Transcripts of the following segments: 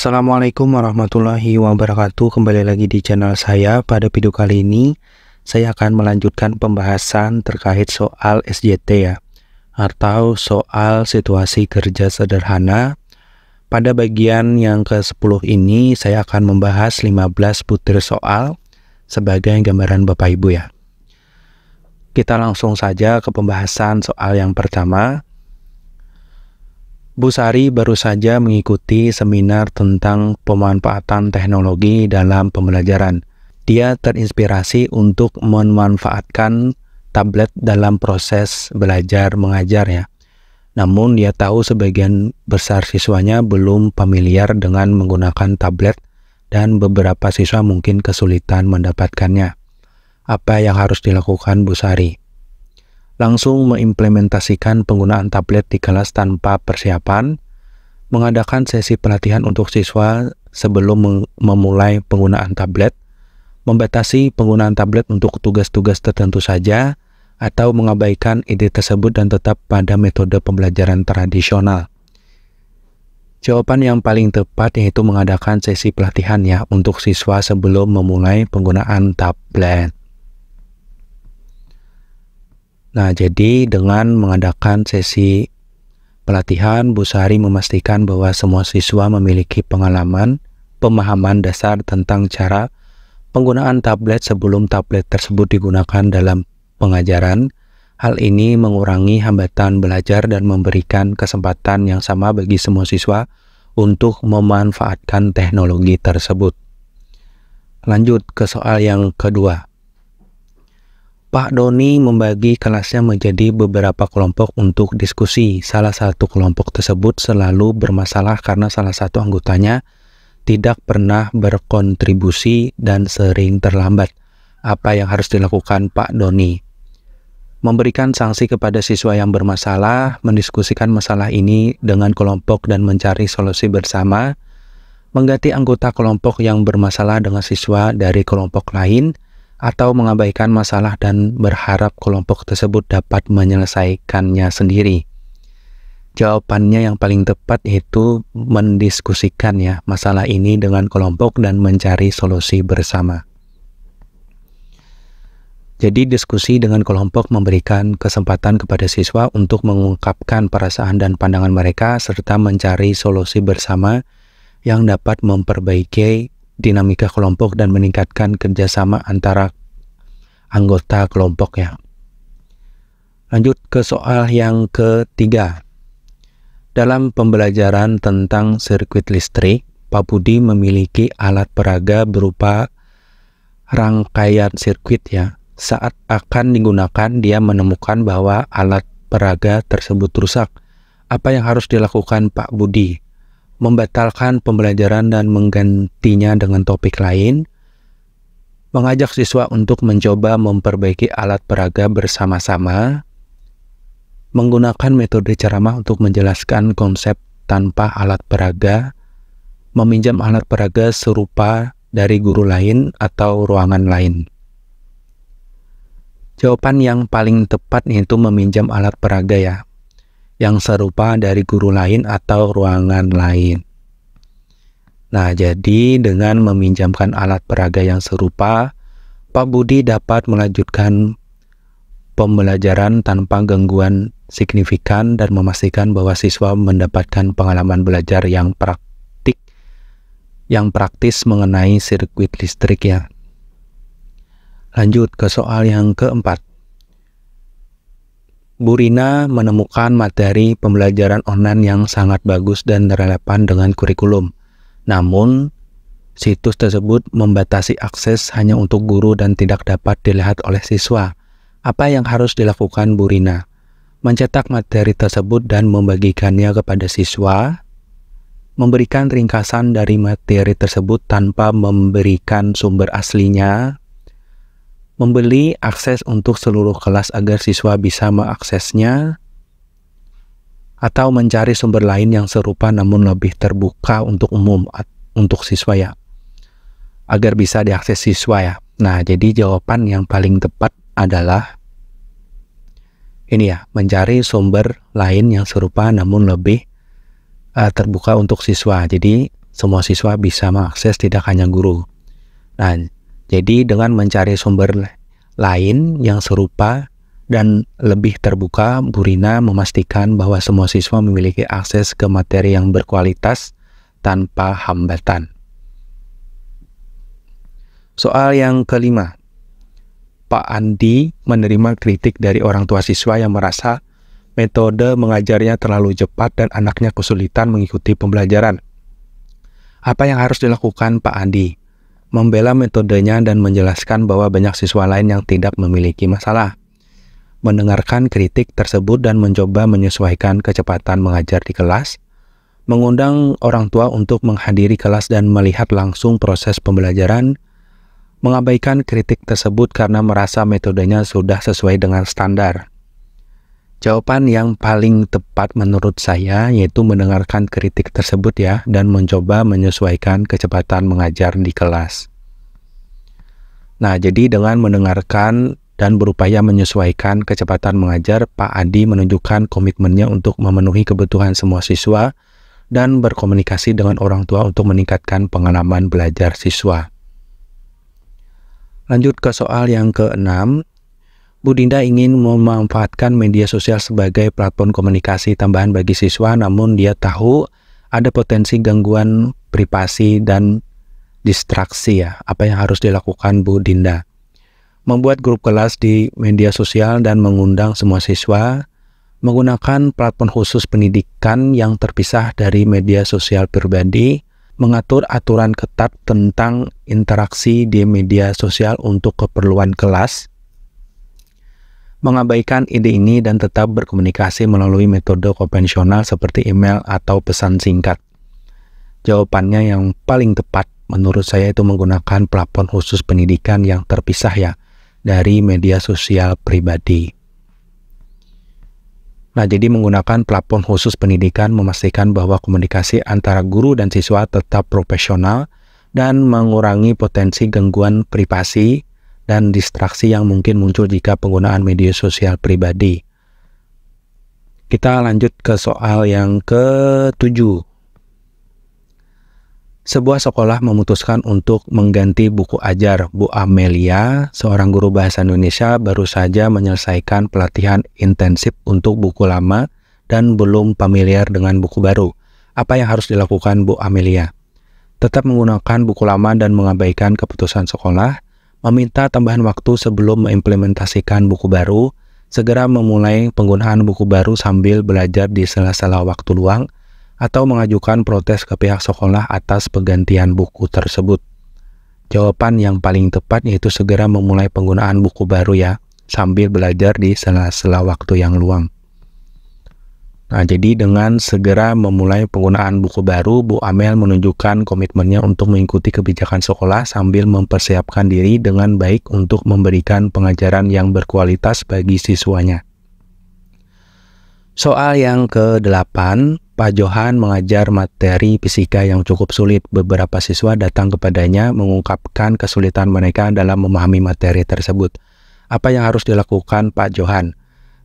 Assalamualaikum warahmatullahi wabarakatuh. Kembali lagi di channel saya. Pada video kali ini saya akan melanjutkan pembahasan terkait soal SJT ya, atau soal situasi kerja sederhana. Pada bagian yang ke-10 ini saya akan membahas 15 butir soal sebagai gambaran Bapak Ibu ya. Kita langsung saja ke pembahasan soal yang pertama. Bu Sari baru saja mengikuti seminar tentang pemanfaatan teknologi dalam pembelajaran. Dia terinspirasi untuk memanfaatkan tablet dalam proses belajar mengajar ya. Namun dia tahu sebagian besar siswanya belum familiar dengan menggunakan tablet dan beberapa siswa mungkin kesulitan mendapatkannya. Apa yang harus dilakukan Bu Sari? Langsung mengimplementasikan penggunaan tablet di kelas tanpa persiapan, mengadakan sesi pelatihan untuk siswa sebelum memulai penggunaan tablet, membatasi penggunaan tablet untuk tugas-tugas tertentu saja, atau mengabaikan ide tersebut dan tetap pada metode pembelajaran tradisional. Jawaban yang paling tepat yaitu mengadakan sesi pelatihan ya untuk siswa sebelum memulai penggunaan tablet. Nah, jadi dengan mengadakan sesi pelatihan, Bu Sari memastikan bahwa semua siswa memiliki pemahaman dasar tentang cara penggunaan tablet sebelum tablet tersebut digunakan dalam pengajaran. Hal ini mengurangi hambatan belajar dan memberikan kesempatan yang sama bagi semua siswa untuk memanfaatkan teknologi tersebut. Lanjut ke soal yang kedua. Pak Doni membagi kelasnya menjadi beberapa kelompok untuk diskusi. Salah satu kelompok tersebut selalu bermasalah karena salah satu anggotanya tidak pernah berkontribusi dan sering terlambat. Apa yang harus dilakukan Pak Doni? Memberikan sanksi kepada siswa yang bermasalah, mendiskusikan masalah ini dengan kelompok dan mencari solusi bersama, mengganti anggota kelompok yang bermasalah dengan siswa dari kelompok lain, atau mengabaikan masalah dan berharap kelompok tersebut dapat menyelesaikannya sendiri. Jawabannya yang paling tepat yaitu mendiskusikan ya masalah ini dengan kelompok dan mencari solusi bersama. Jadi diskusi dengan kelompok memberikan kesempatan kepada siswa untuk mengungkapkan perasaan dan pandangan mereka serta mencari solusi bersama yang dapat memperbaiki dinamika kelompok dan meningkatkan kerjasama antara anggota kelompok ya. Lanjut ke soal yang ketiga. Dalam pembelajaran tentang sirkuit listrik, Pak Budi memiliki alat peraga berupa rangkaian sirkuit ya. Saat akan digunakan, dia menemukan bahwa alat peraga tersebut rusak. Apa yang harus dilakukan Pak Budi? Membatalkan pembelajaran dan menggantinya dengan topik lain, mengajak siswa untuk mencoba memperbaiki alat peraga bersama-sama, menggunakan metode ceramah untuk menjelaskan konsep tanpa alat peraga, meminjam alat peraga serupa dari guru lain atau ruangan lain. Jawaban yang paling tepat yaitu meminjam alat peraga ya, yang serupa dari guru lain atau ruangan lain. Nah, jadi dengan meminjamkan alat peraga yang serupa, Pak Budi dapat melanjutkan pembelajaran tanpa gangguan signifikan dan memastikan bahwa siswa mendapatkan pengalaman belajar yang praktis mengenai sirkuit listrik ya. Lanjut ke soal yang keempat. Bu Rina menemukan materi pembelajaran online yang sangat bagus dan relevan dengan kurikulum. Namun, situs tersebut membatasi akses hanya untuk guru dan tidak dapat dilihat oleh siswa. Apa yang harus dilakukan Bu Rina? Mencetak materi tersebut dan membagikannya kepada siswa, memberikan ringkasan dari materi tersebut tanpa memberikan sumber aslinya, membeli akses untuk seluruh kelas agar siswa bisa mengaksesnya, atau mencari sumber lain yang serupa namun lebih terbuka untuk umum, untuk siswa ya, agar bisa diakses siswa ya. Nah, jadi jawaban yang paling tepat adalah ini ya, mencari sumber lain yang serupa namun lebih terbuka untuk siswa. Jadi semua siswa bisa mengakses, tidak hanya guru. Nah, jadi dengan mencari sumber lain yang serupa dan lebih terbuka, Bu Rina memastikan bahwa semua siswa memiliki akses ke materi yang berkualitas tanpa hambatan. Soal yang kelima, Pak Andi menerima kritik dari orang tua siswa yang merasa metode mengajarnya terlalu cepat dan anaknya kesulitan mengikuti pembelajaran. Apa yang harus dilakukan Pak Andi? Membela metodenya dan menjelaskan bahwa banyak siswa lain yang tidak memiliki masalah. Mendengarkan kritik tersebut dan mencoba menyesuaikan kecepatan mengajar di kelas. Mengundang orang tua untuk menghadiri kelas dan melihat langsung proses pembelajaran. Mengabaikan kritik tersebut karena merasa metodenya sudah sesuai dengan standar. Jawaban yang paling tepat menurut saya yaitu mendengarkan kritik tersebut ya, dan mencoba menyesuaikan kecepatan mengajar di kelas. Nah, jadi dengan mendengarkan dan berupaya menyesuaikan kecepatan mengajar, Pak Adi menunjukkan komitmennya untuk memenuhi kebutuhan semua siswa dan berkomunikasi dengan orang tua untuk meningkatkan pengalaman belajar siswa. Lanjut ke soal yang ke-6. Bu Dinda ingin memanfaatkan media sosial sebagai platform komunikasi tambahan bagi siswa, namun dia tahu ada potensi gangguan privasi dan distraksi ya. Apa yang harus dilakukan Bu Dinda? Membuat grup kelas di media sosial dan mengundang semua siswa, menggunakan platform khusus pendidikan yang terpisah dari media sosial pribadi, mengatur aturan ketat tentang interaksi di media sosial untuk keperluan kelas, mengabaikan ide ini dan tetap berkomunikasi melalui metode konvensional seperti email atau pesan singkat. Jawabannya yang paling tepat menurut saya itu menggunakan platform khusus pendidikan yang terpisah ya dari media sosial pribadi. Nah, jadi menggunakan platform khusus pendidikan memastikan bahwa komunikasi antara guru dan siswa tetap profesional dan mengurangi potensi gangguan privasi dan distraksi yang mungkin muncul jika penggunaan media sosial pribadi. Kita lanjut ke soal yang ke-7. Sebuah sekolah memutuskan untuk mengganti buku ajar. Bu Amelia, seorang guru bahasa Indonesia, baru saja menyelesaikan pelatihan intensif untuk buku lama dan belum familiar dengan buku baru. Apa yang harus dilakukan Bu Amelia? Tetap menggunakan buku lama dan mengabaikan keputusan sekolah, meminta tambahan waktu sebelum mengimplementasikan buku baru, segera memulai penggunaan buku baru sambil belajar di sela-sela waktu luang, atau mengajukan protes ke pihak sekolah atas penggantian buku tersebut. Jawaban yang paling tepat yaitu segera memulai penggunaan buku baru ya, sambil belajar di sela-sela waktu yang luang. Nah, jadi dengan segera memulai penggunaan buku baru, Bu Amel menunjukkan komitmennya untuk mengikuti kebijakan sekolah sambil mempersiapkan diri dengan baik untuk memberikan pengajaran yang berkualitas bagi siswanya. Soal yang ke-8, Pak Johan mengajar materi fisika yang cukup sulit. Beberapa siswa datang kepadanya mengungkapkan kesulitan mereka dalam memahami materi tersebut. Apa yang harus dilakukan Pak Johan?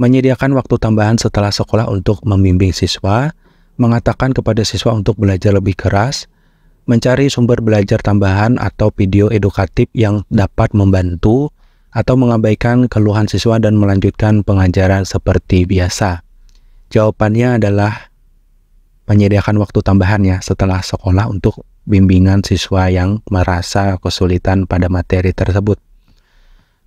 Menyediakan waktu tambahan setelah sekolah untuk membimbing siswa, mengatakan kepada siswa untuk belajar lebih keras, mencari sumber belajar tambahan atau video edukatif yang dapat membantu, atau mengabaikan keluhan siswa dan melanjutkan pengajaran seperti biasa. Jawabannya adalah menyediakan waktu tambahan ya setelah sekolah untuk bimbingan siswa yang merasa kesulitan pada materi tersebut.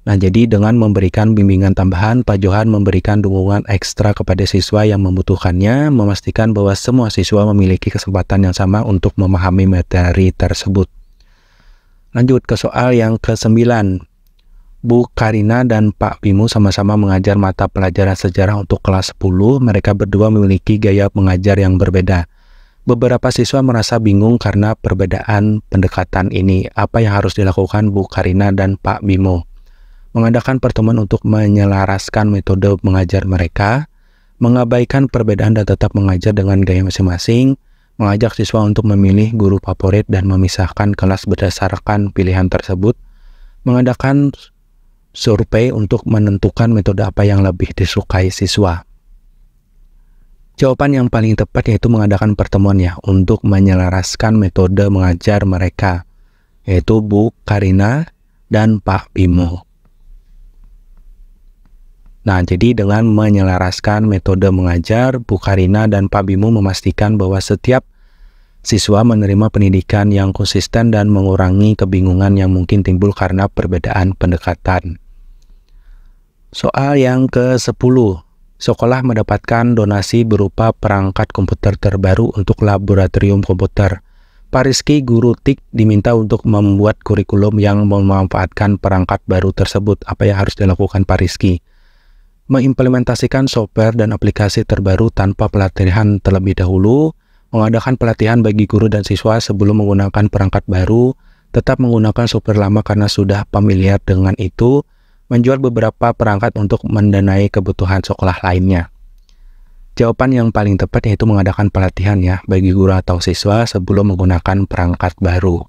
Nah, jadi dengan memberikan bimbingan tambahan, Pak Johan memberikan dukungan ekstra kepada siswa yang membutuhkannya, memastikan bahwa semua siswa memiliki kesempatan yang sama untuk memahami materi tersebut. Lanjut ke soal yang ke-9. Bu Karina dan Pak Bimo sama-sama mengajar mata pelajaran sejarah untuk kelas 10. Mereka berdua memiliki gaya mengajar yang berbeda. Beberapa siswa merasa bingung karena perbedaan pendekatan ini. Apa yang harus dilakukan Bu Karina dan Pak Bimo? Mengadakan pertemuan untuk menyelaraskan metode mengajar mereka, mengabaikan perbedaan dan tetap mengajar dengan gaya masing-masing, mengajak siswa untuk memilih guru favorit dan memisahkan kelas berdasarkan pilihan tersebut, mengadakan survei untuk menentukan metode apa yang lebih disukai siswa. Jawaban yang paling tepat yaitu mengadakan pertemuan ya untuk menyelaraskan metode mengajar mereka, yaitu Bu Karina dan Pak Bimo. Nah, jadi dengan menyelaraskan metode mengajar, Bu Karina dan Pak Bimo memastikan bahwa setiap siswa menerima pendidikan yang konsisten dan mengurangi kebingungan yang mungkin timbul karena perbedaan pendekatan. Soal yang ke-10. Sekolah mendapatkan donasi berupa perangkat komputer terbaru untuk laboratorium komputer. Pak Rizky, guru TIK, diminta untuk membuat kurikulum yang memanfaatkan perangkat baru tersebut. Apa yang harus dilakukan Pak Rizky? Mengimplementasikan software dan aplikasi terbaru tanpa pelatihan terlebih dahulu, mengadakan pelatihan bagi guru dan siswa sebelum menggunakan perangkat baru, tetap menggunakan software lama karena sudah familiar dengan itu, menjual beberapa perangkat untuk mendanai kebutuhan sekolah lainnya. Jawaban yang paling tepat yaitu mengadakan pelatihan ya bagi guru atau siswa sebelum menggunakan perangkat baru.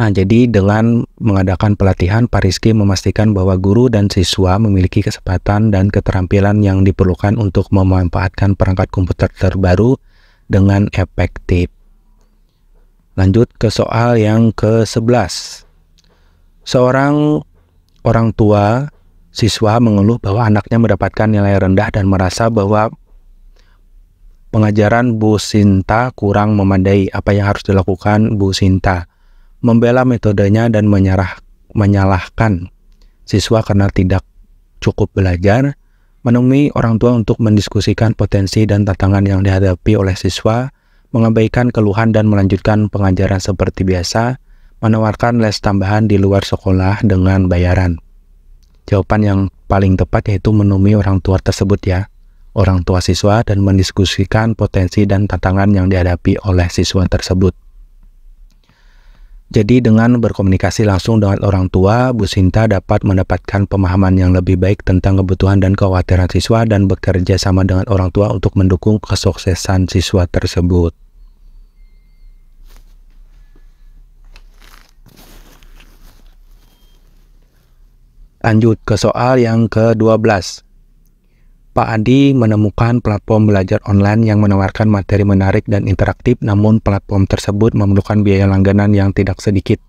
Nah, jadi dengan mengadakan pelatihan, Pak Rizky memastikan bahwa guru dan siswa memiliki kesempatan dan keterampilan yang diperlukan untuk memanfaatkan perangkat komputer terbaru dengan efektif. Lanjut ke soal yang ke-11. Seorang orang tua siswa mengeluh bahwa anaknya mendapatkan nilai rendah dan merasa bahwa pengajaran Bu Sinta kurang memadai. Apa yang harus dilakukan Bu Sinta? Membela metodenya dan menyalahkan siswa karena tidak cukup belajar, menemui orang tua untuk mendiskusikan potensi dan tantangan yang dihadapi oleh siswa, mengabaikan keluhan dan melanjutkan pengajaran seperti biasa, menawarkan les tambahan di luar sekolah dengan bayaran. Jawaban yang paling tepat yaitu menemui orang tua tersebut ya, orang tua siswa, dan mendiskusikan potensi dan tantangan yang dihadapi oleh siswa tersebut. Jadi dengan berkomunikasi langsung dengan orang tua, Bu Sinta dapat mendapatkan pemahaman yang lebih baik tentang kebutuhan dan kekhawatiran siswa dan bekerja sama dengan orang tua untuk mendukung kesuksesan siswa tersebut. Lanjut ke soal yang ke-12. Pak Adi menemukan platform belajar online yang menawarkan materi menarik dan interaktif, namun platform tersebut memerlukan biaya langganan yang tidak sedikit.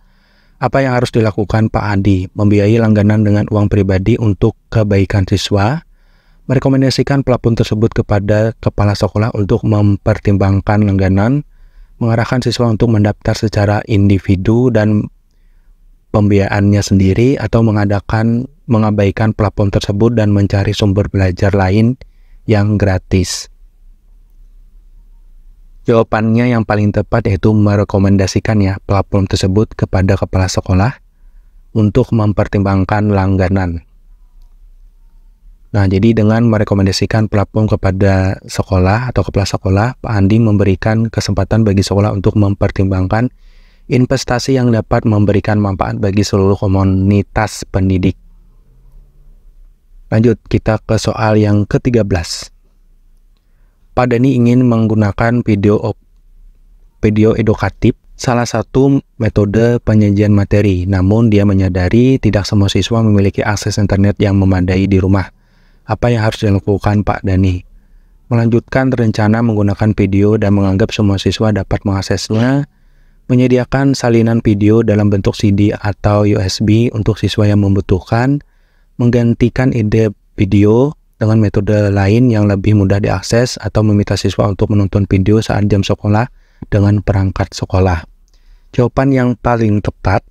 Apa yang harus dilakukan Pak Adi? Membiayai langganan dengan uang pribadi untuk kebaikan siswa, merekomendasikan platform tersebut kepada kepala sekolah untuk mempertimbangkan langganan, mengarahkan siswa untuk mendaftar secara individu dan pembiayaannya sendiri, atau mengabaikan platform tersebut dan mencari sumber belajar lain yang gratis. Jawabannya yang paling tepat yaitu merekomendasikan ya platform tersebut kepada kepala sekolah untuk mempertimbangkan langganan. Nah, jadi dengan merekomendasikan platform kepada sekolah atau kepala sekolah, Pak Andi memberikan kesempatan bagi sekolah untuk mempertimbangkan investasi yang dapat memberikan manfaat bagi seluruh komunitas pendidik. Lanjut, kita ke soal yang ke-13. Pak Dani ingin menggunakan video edukatif, salah satu metode penyajian materi, namun dia menyadari tidak semua siswa memiliki akses internet yang memadai di rumah. Apa yang harus dilakukan Pak Dani? Melanjutkan rencana menggunakan video dan menganggap semua siswa dapat mengaksesnya, menyediakan salinan video dalam bentuk CD atau USB untuk siswa yang membutuhkan, menggantikan ide video dengan metode lain yang lebih mudah diakses, atau meminta siswa untuk menonton video saat jam sekolah dengan perangkat sekolah. Jawaban yang paling tepat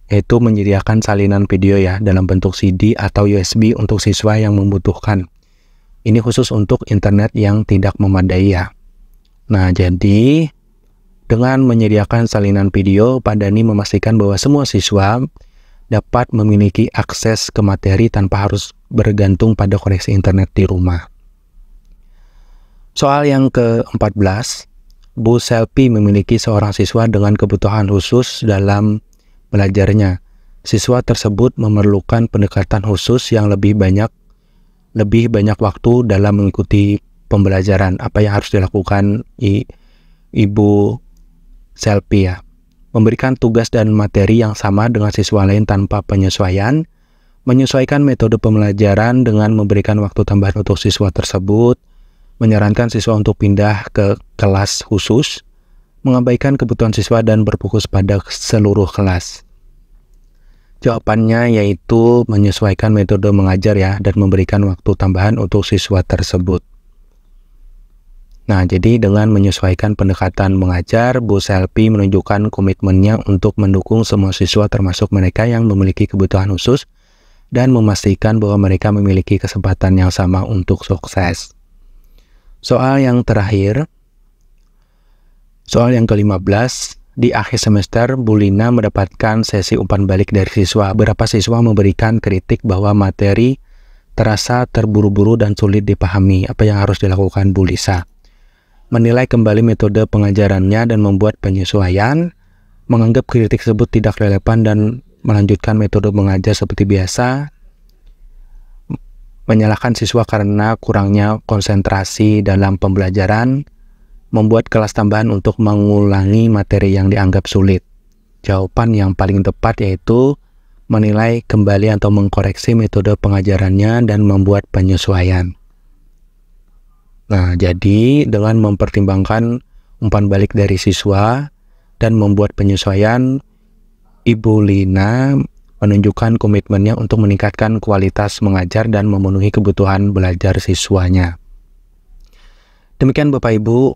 yaitu menyediakan salinan video ya dalam bentuk CD atau USB untuk siswa yang membutuhkan. Ini khusus untuk internet yang tidak memadai ya. Nah, jadi dengan menyediakan salinan video, Pak Dani memastikan bahwa semua siswa dapat memiliki akses ke materi tanpa harus bergantung pada koneksi internet di rumah. Soal yang ke-14, Bu Selvi memiliki seorang siswa dengan kebutuhan khusus dalam belajarnya. Siswa tersebut memerlukan pendekatan khusus yang lebih banyak waktu dalam mengikuti pembelajaran. Apa yang harus dilakukan Ibu Selvi ya? Memberikan tugas dan materi yang sama dengan siswa lain tanpa penyesuaian, menyesuaikan metode pembelajaran dengan memberikan waktu tambahan untuk siswa tersebut, menyarankan siswa untuk pindah ke kelas khusus, mengabaikan kebutuhan siswa dan berfokus pada seluruh kelas. Jawabannya yaitu menyesuaikan metode mengajar ya, dan memberikan waktu tambahan untuk siswa tersebut. Nah, jadi dengan menyesuaikan pendekatan mengajar, Bu Selvi menunjukkan komitmennya untuk mendukung semua siswa termasuk mereka yang memiliki kebutuhan khusus dan memastikan bahwa mereka memiliki kesempatan yang sama untuk sukses. Soal yang terakhir, soal yang ke-15, di akhir semester Bu Lina mendapatkan sesi umpan balik dari siswa. Beberapa siswa memberikan kritik bahwa materi terasa terburu-buru dan sulit dipahami. Apa yang harus dilakukan Bu Lisa? Menilai kembali metode pengajarannya dan membuat penyesuaian, menganggap kritik tersebut tidak relevan dan melanjutkan metode mengajar seperti biasa, menyalahkan siswa karena kurangnya konsentrasi dalam pembelajaran, membuat kelas tambahan untuk mengulangi materi yang dianggap sulit. Jawaban yang paling tepat yaitu menilai kembali atau mengkoreksi metode pengajarannya dan membuat penyesuaian. Nah, jadi dengan mempertimbangkan umpan balik dari siswa dan membuat penyesuaian, Ibu Lina menunjukkan komitmennya untuk meningkatkan kualitas mengajar dan memenuhi kebutuhan belajar siswanya. Demikian Bapak Ibu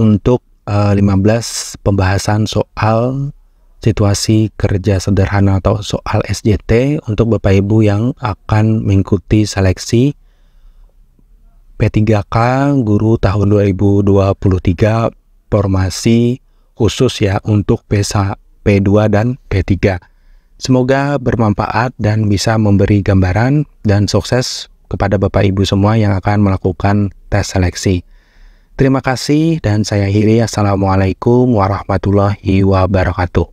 untuk 15 pembahasan soal situasi kerja sederhana atau soal SJT untuk Bapak Ibu yang akan mengikuti seleksi P3K Guru tahun 2023 formasi khusus ya untuk P2 dan P3. Semoga bermanfaat dan bisa memberi gambaran dan sukses kepada Bapak Ibu semua yang akan melakukan tes seleksi. Terima kasih dan saya akhiri. Assalamualaikum warahmatullahi wabarakatuh.